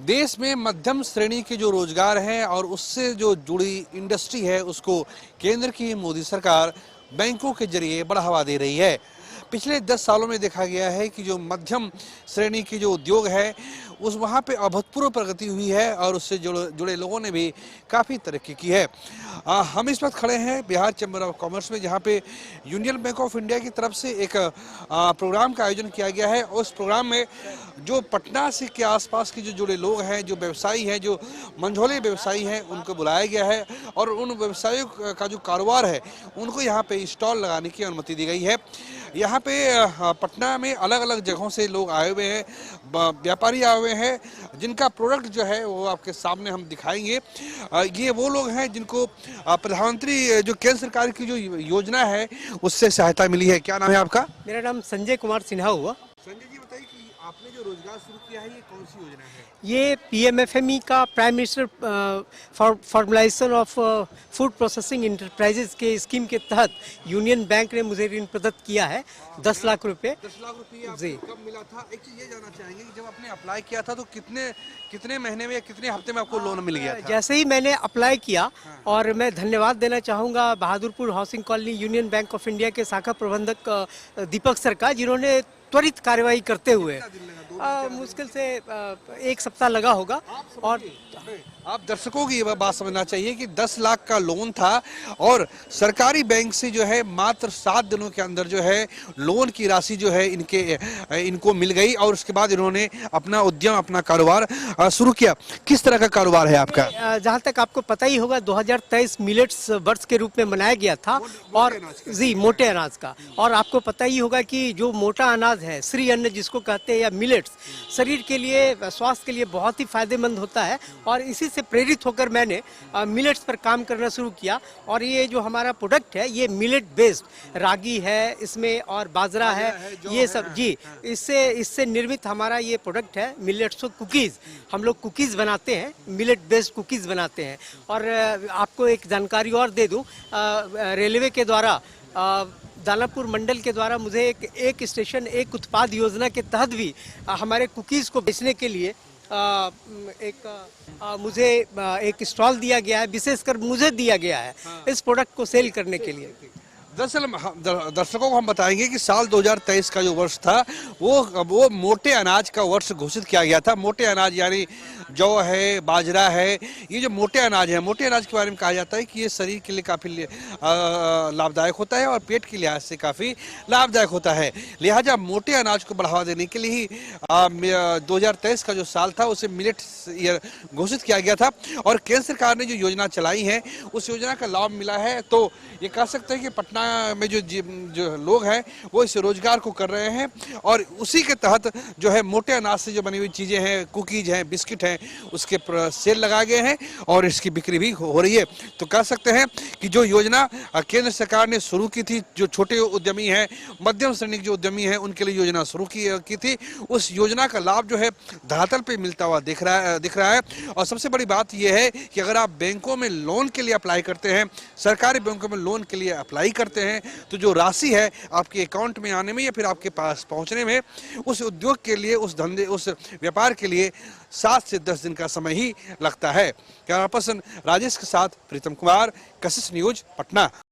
देश में मध्यम श्रेणी के जो रोजगार हैं और उससे जो जुड़ी इंडस्ट्री है उसको केंद्र की मोदी सरकार बैंकों के जरिए बढ़ावा दे रही है। पिछले 10 सालों में देखा गया है कि जो मध्यम श्रेणी की जो उद्योग है उस वहाँ पे अभूतपूर्व प्रगति हुई है और उससे जुड़े लोगों ने भी काफ़ी तरक्की की है। हम इस वक्त खड़े हैं बिहार चैम्बर ऑफ कॉमर्स में, जहाँ पे यूनियन बैंक ऑफ इंडिया की तरफ से एक प्रोग्राम का आयोजन किया गया है। उस प्रोग्राम में जो पटना से के आसपास के जो जुड़े लोग हैं, जो व्यवसायी हैं, जो मंझोले व्यवसायी हैं, उनको बुलाया गया है और उन व्यवसायियों का जो कारोबार है उनको यहाँ पे स्टॉल लगाने की अनुमति दी गई है। यहाँ पे पटना में अलग अलग जगहों से लोग आए हुए हैं, व्यापारी आए हुए हैं, जिनका प्रोडक्ट जो है वो आपके सामने हम दिखाएंगे। ये वो लोग हैं जिनको प्रधानमंत्री जो केंद्र सरकार की जो योजना है उससे सहायता मिली है। क्या नाम है आपका? मेरा नाम संजय कुमार सिन्हा हुआ। संजय जी, बताइए कि आपने जो रोजगार शुरू किया है ये कौन सी योजना है? ये पीएमएफएमई का prime minister formalisation of food processing enterprises के स्कीम के तहत यूनियन बैंक ने मुझे ऋण प्रदत्त किया है 10 लाख रुपए। 10 लाख रुपये जी। कब मिला था? एक चीज ये जानना चाहेंगे कि जब आपने अप्लाई किया था तो कितने महीने में या कितने हफ्ते में आपको लोन मिल गया था? जैसे ही मैंने अप्लाई किया, और मैं धन्यवाद देना चाहूँगा Bahadurpur housing colony union bank of India के शाखा प्रबंधक दीपक सर का, जिन्होंने त्वरित कार्यवाही करते हुए मुश्किल से 1 सप्ताह लगा होगा। और आप दर्शकों की ये बात समझना चाहिए कि 10 लाख का लोन था और सरकारी बैंक से जो है मात्र 7 दिनों के अंदर जो है लोन की राशि जो है इनको मिल गई और उसके बाद इन्होंने अपना उद्यम, अपना कारोबार शुरू किया। किस तरह का कारोबार है आपका? जहाँ तक आपको पता ही होगा 2023 मिलेट्स वर्ष के रूप में मनाया गया था, और जी मोटे अनाज का। और आपको पता ही होगा कि जो मोटा अनाज है, श्री अन्न जिसको कहते हैं या मिलेट्स, शरीर के लिए, स्वास्थ्य के लिए बहुत ही फायदेमंद होता है। और इसी से प्रेरित होकर मैंने मिलेट्स पर काम करना शुरू किया। और ये जो हमारा प्रोडक्ट है ये मिलेट बेस्ड, रागी है इसमें और बाजरा है, ये सब जी, इससे निर्मित हमारा ये प्रोडक्ट है मिलेट्स कुकीज़। हम लोग कुकीज़ बनाते हैं, मिलेट बेस्ड कुकीज़ बनाते हैं। और आपको एक जानकारी और दे दूं, रेलवे के द्वारा दानापुर मंडल के द्वारा मुझे एक स्टेशन एक उत्पाद योजना के तहत भी हमारे कुकीज़ को बेचने के लिए मुझे एक स्टॉल दिया गया है, विशेषकर मुझे दिया गया है इस प्रोडक्ट को सेल करने के लिए। दरअसल दर्शकों को हम बताएंगे कि साल 2023 का जो वर्ष था वो मोटे अनाज का वर्ष घोषित किया गया था। मोटे अनाज यानी जौ है, बाजरा है, ये जो मोटे अनाज है, मोटे अनाज के बारे में कहा जाता है कि ये शरीर के लिए काफ़ी लाभदायक होता है और पेट के लिहाज से काफ़ी लाभदायक होता है। लिहाजा मोटे अनाज को बढ़ावा देने के लिए ही 2023 का जो साल था उसे मिलेट ईयर घोषित किया गया था। और केंद्र सरकार ने जो योजना चलाई है उस योजना का लाभ मिला है। तो ये कह सकते हैं कि पटना में जो लोग हैं वो इस रोजगार को कर रहे हैं और उसी के तहत जो है मोटे अनाज से जो बनी हुई चीज़ें हैं, कुकीज हैं, बिस्किट हैं, उसके सेल लगाए गए हैं और इसकी बिक्री भी हो रही है। तो कह सकते हैं कि जो योजना केंद्र सरकार ने शुरू की थी, जो छोटे उद्यमी हैं, मध्यम श्रेणी के जो उद्यमी हैं, उनके लिए योजना शुरू की थी, उस योजना का लाभ जो है धरातल पे मिलता हुआ दिख रहा है। और सबसे बड़ी बात यह है कि अगर आप बैंकों में लोन के लिए अप्लाई करते हैं, सरकारी बैंकों में लोन के लिए अप्लाई करते हैं, तो जो राशि है आपके अकाउंट में आने में या फिर आपके पास पहुंचने में, उस उद्योग के लिए, उस धंधे, उस व्यापार के लिए 7 से 10 दिन का समय ही लगता है। कैमरा पर्सन राजेश के साथ प्रीतम कुमार, कशिश न्यूज, पटना।